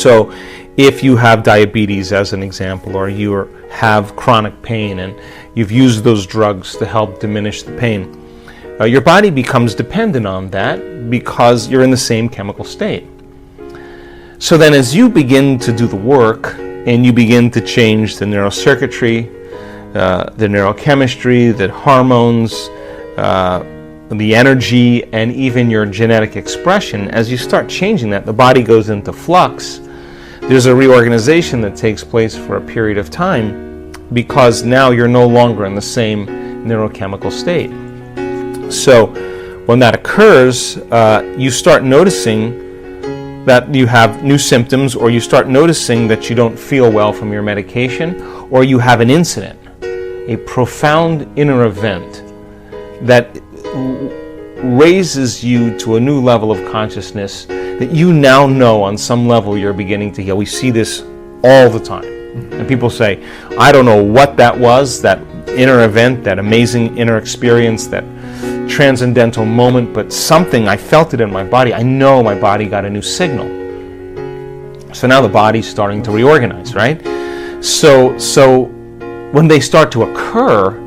So if you have diabetes, as an example, or you have chronic pain and you've used those drugs to help diminish the pain, your body becomes dependent on that because you're in the same chemical state. So then as you begin to do the work and you begin to change the neurocircuitry, the neurochemistry, the hormones, the energy, and even your genetic expression, as you start changing that, the body goes into flux. There's a reorganization that takes place for a period of time because now you're no longer in the same neurochemical state. So when that occurs, you start noticing that you have new symptoms, or you start noticing that you don't feel well from your medication, or you have an incident, a profound inner event that raises you to a new level of consciousness that you now know on some level you're beginning to heal. We see this all the time. And people say, I don't know what that was, that inner event, that amazing inner experience, that transcendental moment, but something, I felt it in my body. I know my body got a new signal. So now the body's starting to reorganize, right? So when they start to occur,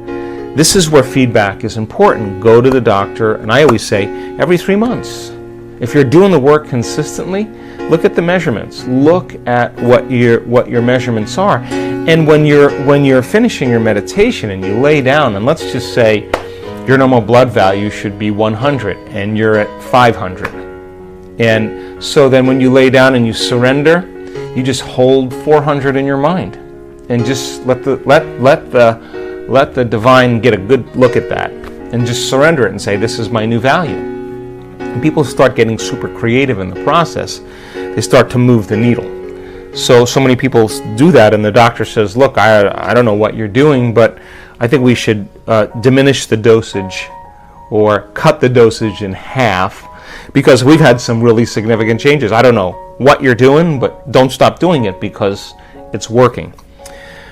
this is where feedback is important. Go to the doctor, and I always say every 3 months. If you're doing the work consistently, look at the measurements. Look at what your measurements are. And when you're finishing your meditation and you lay down, and let's just say your normal blood value should be 100 and you're at 500. And so then when you lay down and you surrender, you just hold 400 in your mind and just let the divine get a good look at that and just surrender it and say, this is my new value. And people start getting super creative in the process. They start to move the needle. So many people do that, and the doctor says, look, I don't know what you're doing, but I think we should diminish the dosage or cut the dosage in half because we've had some really significant changes. I don't know what you're doing, but don't stop doing it because it's working.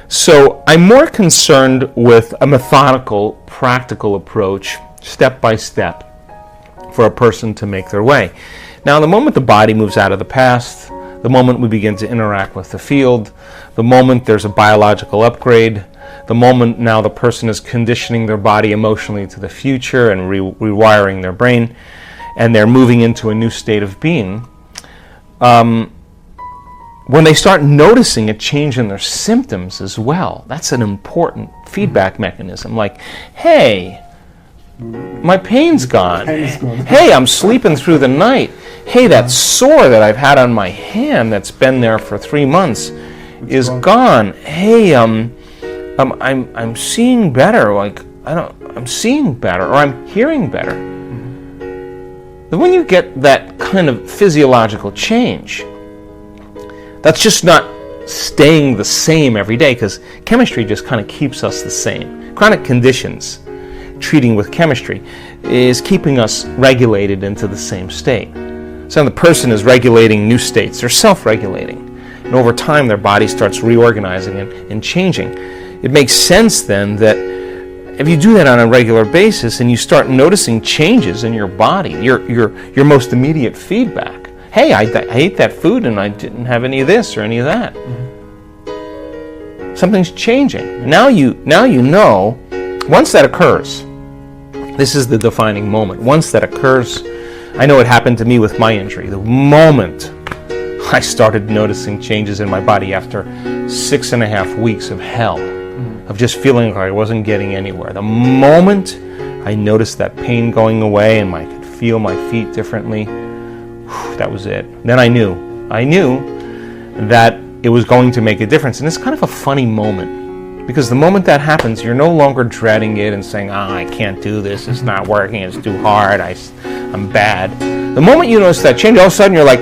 So I'm more concerned with a methodical, practical approach, step by step, for a person to make their way. Now, the moment the body moves out of the past, the moment we begin to interact with the field, the moment there's a biological upgrade, the moment now the person is conditioning their body emotionally to the future and rewiring their brain, and they're moving into a new state of being, when they start noticing a change in their symptoms as well, that's an important feedback mechanism. Like, hey, my pain's gone. Hey, I'm sleeping through the night. Hey, that sore that I've had on my hand that's been there for 3 months is gone. Hey, I'm seeing better. Like, I'm seeing better, or I'm hearing better. Then when you get that kind of physiological change, that's just not staying the same every day, because chemistry just kind of keeps us the same. Chronic conditions, treating with chemistry, is keeping us regulated into the same state. So the person is regulating new states. They're self-regulating. And over time, their body starts reorganizing and changing. It makes sense then that if you do that on a regular basis and you start noticing changes in your body, your most immediate feedback, hey, I ate that food and I didn't have any of this or any of that. Something's changing. Now you know, once that occurs, this is the defining moment. Once that occurs, I know it happened to me with my injury. The moment I started noticing changes in my body after 6.5 weeks of hell, of just feeling like I wasn't getting anywhere. The moment I noticed that pain going away and I could feel my feet differently, that was it. Then I knew that it was going to make a difference. And it's kind of a funny moment, because the moment that happens, you're no longer dreading it and saying, I can't do this, it's not working, it's too hard, I'm bad. The moment you notice that change, all of a sudden you're like,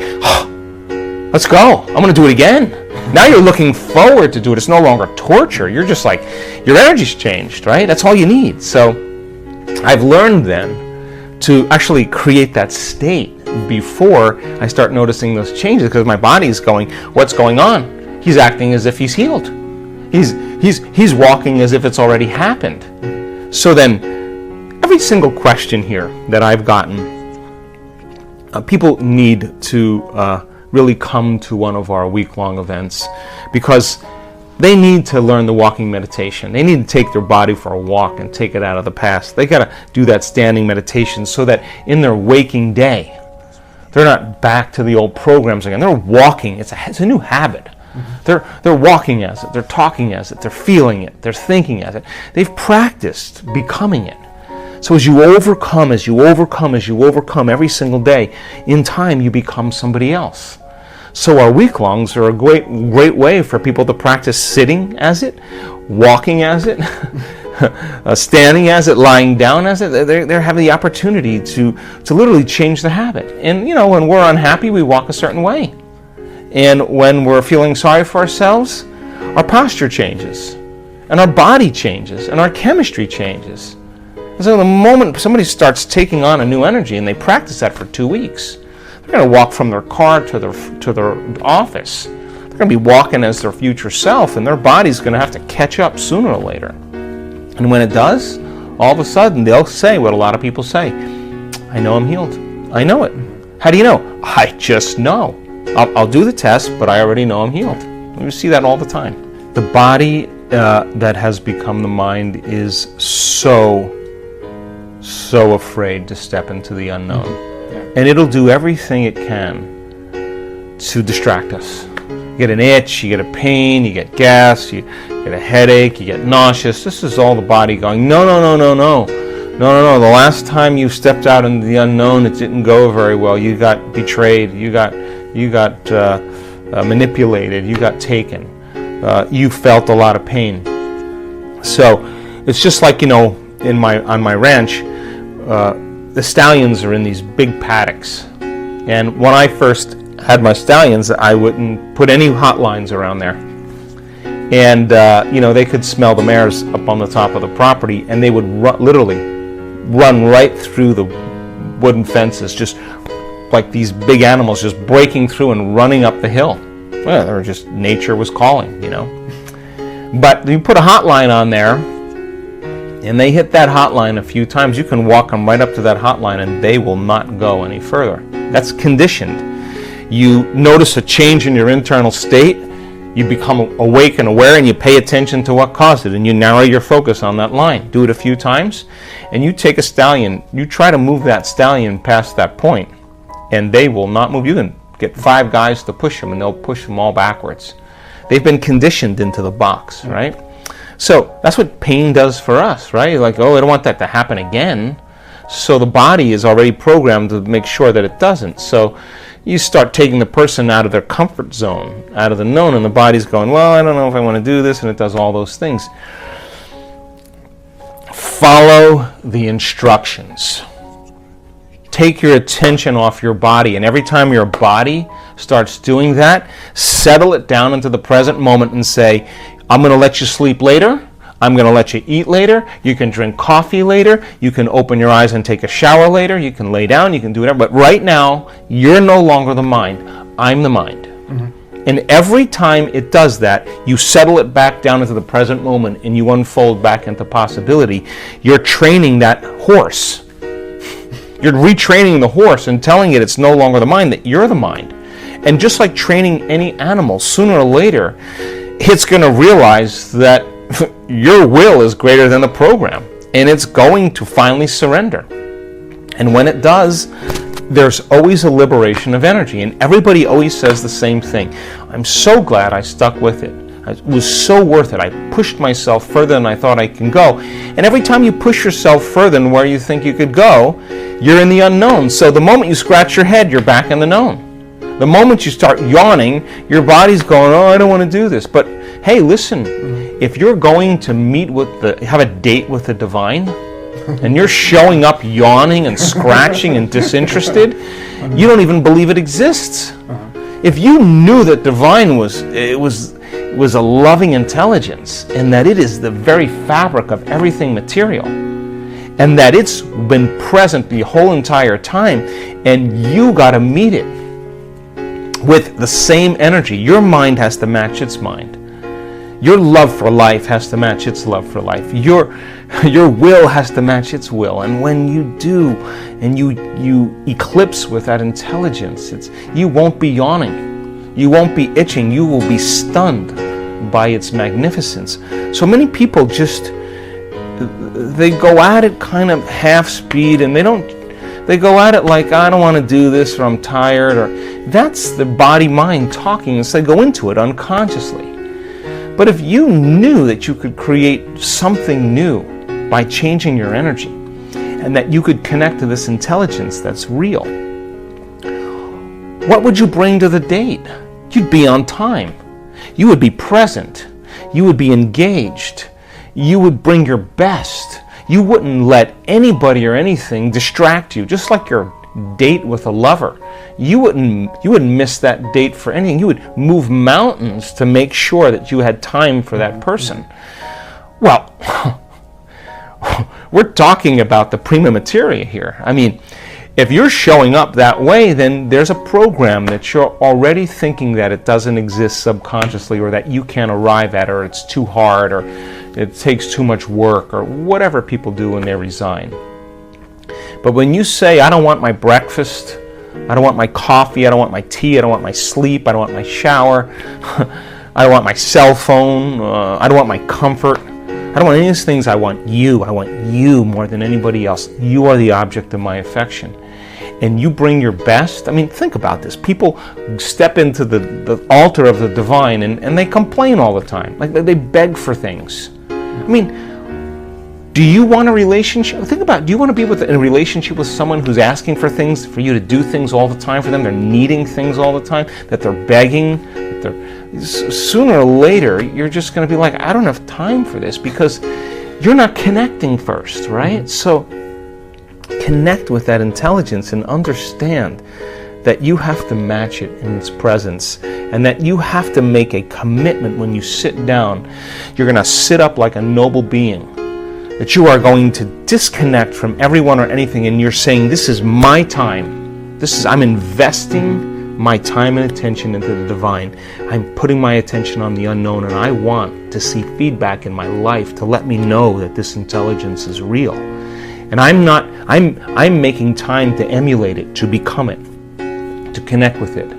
let's go, I'm going to do it again. Now you're looking forward to do it. It's no longer torture. You're just like, your energy's changed, right? That's all you need. So I've learned then to actually create that state before I start noticing those changes, because my body's going, what's going on? He's acting as if he's healed. He's walking as if it's already happened. So then every single question here that I've gotten, people need to really come to one of our week-long events, because they need to learn the walking meditation. They need to take their body for a walk and take it out of the past. They got to do that standing meditation so that in their waking day, they're not back to the old programs again. They're walking. It's a new habit. They're walking as it. They're talking as it. They're feeling it. They're thinking as it. They've practiced becoming it. So as you overcome every single day, in time you become somebody else. So our week-longs are a great way for people to practice sitting as it, walking as it, standing as it, lying down as it. They're having the opportunity to literally change the habit. And when we're unhappy, we walk a certain way. And when we're feeling sorry for ourselves, our posture changes, and our body changes, and our chemistry changes. And so the moment somebody starts taking on a new energy, and they practice that for 2 weeks, they're going to walk from their car to their office. They're going to be walking as their future self, and their body's going to have to catch up sooner or later. And when it does, all of a sudden they'll say what a lot of people say: I know I'm healed. I know it. How do you know? I just know. I'll do the test, but I already know I'm healed. We see that all the time. The body that has become the mind is so afraid to step into the unknown. Yeah. And it'll do everything it can to distract us. You get an itch, you get a pain, you get gas, you get a headache, you get nauseous. This is all the body going, no. The last time you stepped out into the unknown, it didn't go very well. You got betrayed. You got manipulated. You got taken. You felt a lot of pain. So it's just like, on my ranch, the stallions are in these big paddocks. And when I first had my stallions, I wouldn't put any hot lines around there. And, they could smell the mares up on the top of the property, and they would literally run right through the wooden fences, just like these big animals just breaking through and running up the hill. Well, they were just, nature was calling, But you put a hot line on there, and they hit that hot line a few times, you can walk them right up to that hot line and they will not go any further. That's conditioned. You notice a change in your internal state, you become awake and aware, and you pay attention to what caused it, and you narrow your focus on that line. Do it a few times, and you take a stallion, you try to move that stallion past that point, and they will not move. You can get 5 guys to push them, and they'll push them all backwards. They've been conditioned into the box, right? So that's what pain does for us, right? Like, I don't want that to happen again. So the body is already programmed to make sure that it doesn't. So you start taking the person out of their comfort zone, out of the known, and the body's going, well, I don't know if I want to do this, and it does all those things. Follow the instructions. Take your attention off your body, and every time your body starts doing that, settle it down into the present moment and say, I'm going to let you sleep later. I'm going to let you eat later. You can drink coffee later. You can open your eyes and take a shower later. You can lay down. You can do whatever. But right now, you're no longer the mind. I'm the mind. Mm-hmm. And every time it does that, you settle it back down into the present moment and you unfold back into possibility. You're training that horse. You're retraining the horse and telling it it's no longer the mind, that you're the mind. And just like training any animal, sooner or later, it's going to realize that your will is greater than the program, and it's going to finally surrender. And when it does, there's always a liberation of energy, and everybody always says the same thing. I'm so glad I stuck with it. It was so worth it. I pushed myself further than I thought I can go. And every time you push yourself further than where you think you could go, you're in the unknown. So the moment you scratch your head, you're back in the known. The moment you start yawning, your body's going, I don't want to do this. But hey, listen, if you're going to have a date with the divine, and you're showing up yawning and scratching and disinterested, you don't even believe it exists. If you knew that divine was a loving intelligence, and that it is the very fabric of everything material, and that it's been present the whole entire time, and you got to meet it with the same energy. Your mind has to match its mind. Your love for life has to match its love for life. Your will has to match its will. And when you do, and you eclipse with that intelligence, you won't be yawning. You won't be itching. You will be stunned by its magnificence. So many people just, they go at it kind of half speed, and they go at it like, I don't want to do this, or I'm tired, or that's the body-mind talking as they go into it unconsciously. But if you knew that you could create something new by changing your energy, and that you could connect to this intelligence that's real, what would you bring to the date? You'd be on time. You would be present. You would be engaged. You would bring your best. You wouldn't let anybody or anything distract you, just like your date with a lover. You wouldn't miss that date for anything. You would move mountains to make sure that you had time for that person. Well, we're talking about the prima materia here. I mean, if you're showing up that way, then there's a program that you're already thinking that it doesn't exist subconsciously, or that you can't arrive at, or it's too hard, or it takes too much work, or whatever people do when they resign. But when you say, I don't want my breakfast, I don't want my coffee, I don't want my tea, I don't want my sleep, I don't want my shower, I don't want my cell phone, I don't want my comfort, I don't want any of these things. I want you more than anybody else. You are the object of my affection. And you bring your best. I mean, think about this. People step into the altar of the divine, and they complain all the time. Like, they beg for things. I mean, do you want a relationship? Think about it. Do you want to be in a relationship with someone who's asking for things, for you to do things all the time for them? They're needing things all the time, that they're begging, that they're... Sooner or later, you're just going to be like, I don't have time for this, because you're not connecting first, right? So connect with that intelligence and understand that you have to match it in its presence, and that you have to make a commitment when you sit down. You're going to sit up like a noble being, that you are going to disconnect from everyone or anything, and you're saying, this is my time. I'm investing my time and attention into the divine. I'm putting my attention on the unknown, and I want to see feedback in my life to let me know that this intelligence is real. And I'm making time to emulate it, to become it, to connect with it.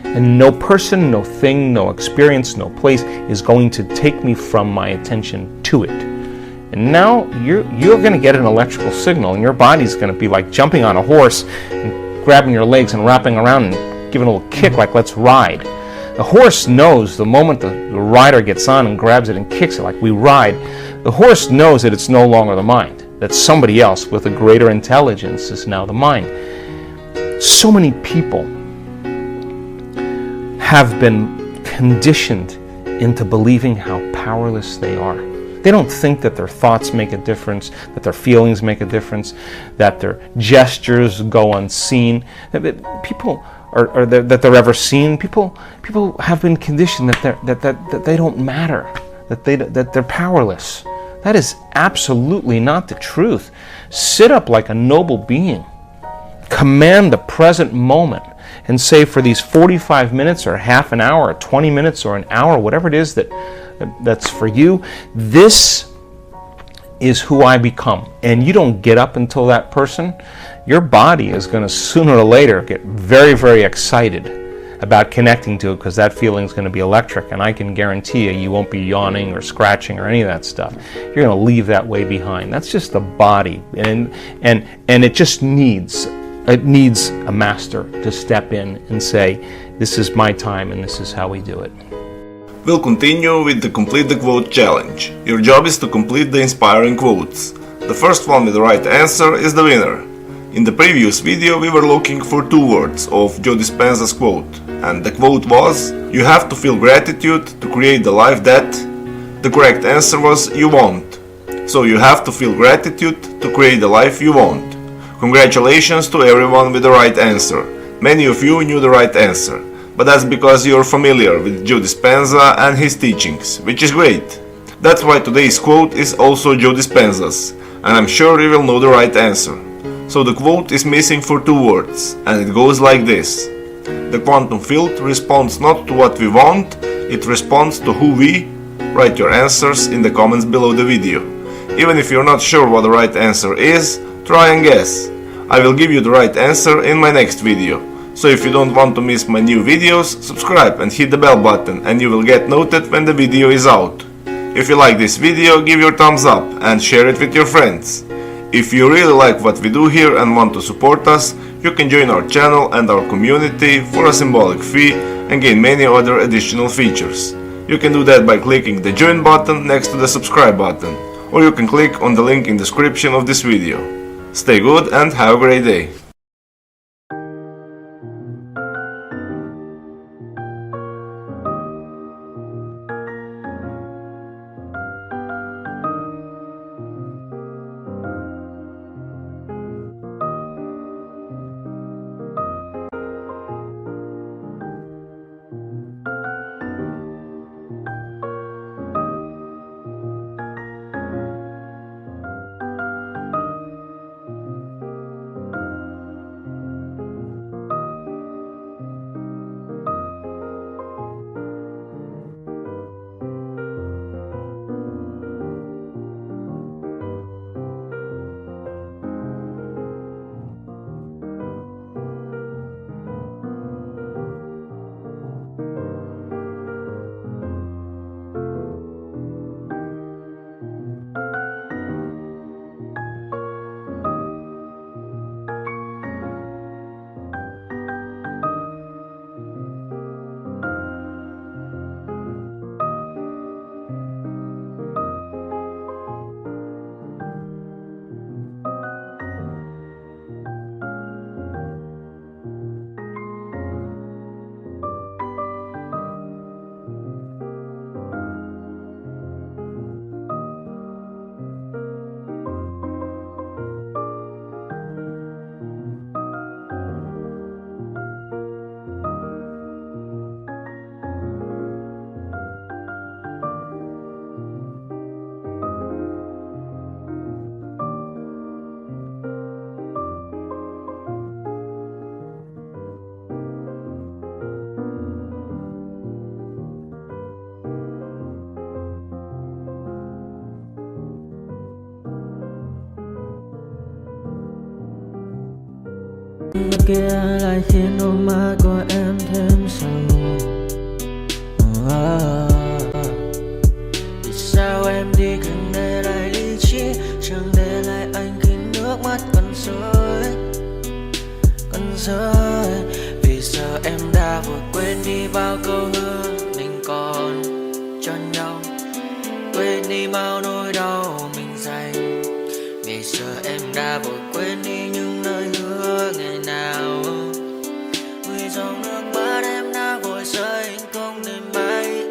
And no person, no thing, no experience, no place is going to take me from my attention to it. And now you're going to get an electrical signal, and your body's going to be like jumping on a horse and grabbing your legs and wrapping around and giving a little kick, like, let's ride. The horse knows the moment the rider gets on and grabs it and kicks it, like we ride, the horse knows that it's no longer the mind, that somebody else with a greater intelligence is now the mind. So many people have been conditioned into believing how powerless they are. They don't think that their thoughts make a difference, that their feelings make a difference, that their gestures go unseen. People or that they're ever seen. People have been conditioned that they don't matter, that they're powerless. That is absolutely not the truth. Sit up like a noble being. Command the present moment, and say, for these 45 minutes or half an hour or 20 minutes or an hour, whatever it is that's for you, this is who I become. And you don't get up until that person. Your body is going to sooner or later get very, very excited about connecting to it, because that feeling is going to be electric, and I can guarantee you won't be yawning or scratching or any of that stuff. You're going to leave that way behind. That's just the body, and it just needs a master to step in and say, this is my time and this is how we do it. We'll continue with the Complete the Quote challenge. Your job is to complete the inspiring quotes. The first one with the right answer is the winner. In the previous video we were looking for 2 words of Joe Dispenza's quote, and the quote was, you have to feel gratitude to create the life that... The correct answer was, you won't. So you have to feel gratitude to create the life you want. Congratulations to everyone with the right answer. Many of you knew the right answer, but that's because you're familiar with Joe Dispenza and his teachings, which is great. That's why today's quote is also Joe Dispenza's, and I'm sure you will know the right answer. So the quote is missing for 2 words, and it goes like this. The quantum field responds not to what we want, it responds to who we, write your answers in the comments below the video. Even if you're not sure what the right answer is, try and guess. I will give you the right answer in my next video. So if you don't want to miss my new videos, subscribe and hit the bell button and you will get noted when the video is out. If you like this video, give your thumbs up and share it with your friends. If you really like what we do here and want to support us, you can join our channel and our community for a symbolic fee and gain many other additional features. You can do that by clicking the join button next to the subscribe button, or you can click on the link in the description of this video. Stay good and have a great day! Bên kia lại khiến đôi mắt của em thêm sầu. Vì sao em đi cần để lại lý trí, chẳng để lại anh khi nước mắt còn rơi. Vì giờ em đã vội quên đi bao câu hứa mình còn cho nhau, quên đi bao nỗi đau mình dành. Vì giờ em đã vội quên đi những lời hứa ngày nào. Vì dòng nước mắt em đã vội rơi, anh không thể bay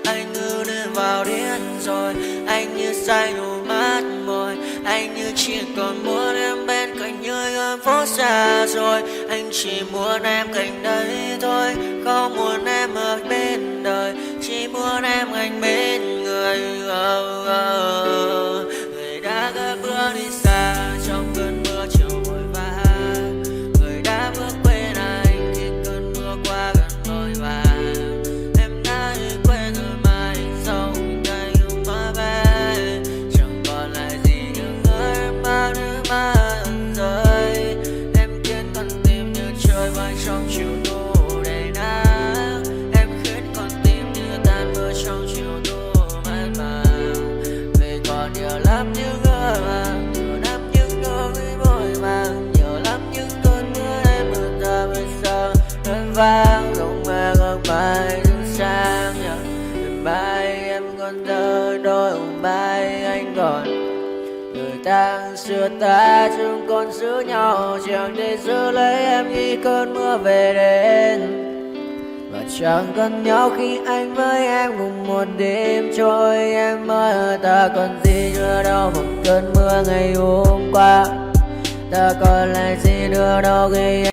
anh cứ đến vào điên rồi. Anh như say đôi mắt môi, anh như chỉ còn muốn em bên cạnh như em phố xa rồi. Anh chỉ muốn em cạnh đấy thôi, không muốn em ở bên đời, chỉ muốn em anh bên người. Người đã gỡ bước đi xa trong cơn mưa chiều vội vã, người đã bước quên anh khi cơn mưa qua gần vội vã. Em đã quên rồi mà anh sau đây không mơ về, chẳng còn lại gì nhưng em bao nước mắt rơi. Em khiến con tim như trôi bay trong chiều thu đầy nắng, em khiến con tim như tan mưa trong chiều thu mát màng. Vì còn nhiều lắm những ngỡ màng, nhiều lắm những nỗi vội vàng, nhiều lắm những cơn mưa em mưa ta bây giờ đơn vang không mơ không bay đứng sang nhờ. Đừng bay em còn thơ đôi hồng bay anh còn người ta xưa ta chúng còn giữ nhau, chẳng để giữ lấy em khi cơn mưa về đến. Và chẳng cần nhau khi anh với em cùng một đêm trôi. Em ơi ta còn gì nữa đâu một cơn mưa ngày hôm qua, ta còn lại gì nữa đâu khi